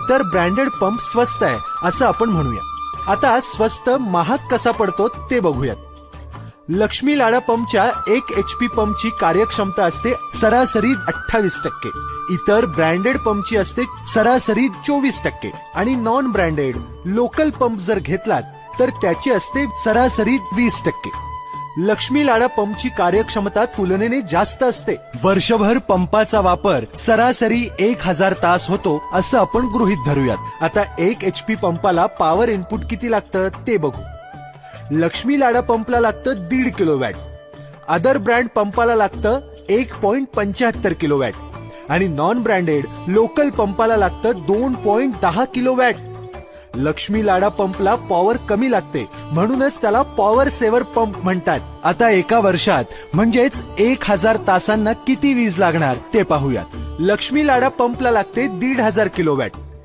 तर branded pump स्वस्त आहे असं आपण म्हणूया. आता स्वस्त महाग कसा पडतो ते बघूयात. लक्ष्मी लाडा पंपच्या 1 HP पंपची कार्यक्षमता असते सरासरी 28%. इतर ब्रँडेड पंपची असते सरासरी 24% आणि नॉन ब्रँडेड लोकल पंप जर घेतलात तर त्याची असते सरासरी 20%. लक्ष्मी लाडा पंपची कार्यक्षमता तुलनेने जास्त असते. वर्षभर पंपाचा वापर सरासरी 1000 तास होतो असं आपण गृहीत धरूयात. आता 1 HP पंपाला पॉवर इनपुट किती लागतं ते बघू. लक्ष्मी लाडा पंपला लागतं 1.5 किलोवॅट. अदर ब्रँड पंपाला लागतं 1.75 किलोवॅट आणि नॉन ब्रँडेड लोकल पंपाला लागतं 2.10 किलोवॅट. लक्ष्मी लाडा पंपला पॉवर कमी लागते म्हणूनच त्याला पॉवर सेव्हर पंप म्हणतात. आता एका वर्षात म्हणजेच 1000 तासांना किती वीज लागणार ते पाहूयात. लक्ष्मी लाडा पंपला लागते 1500 किलोवॅट.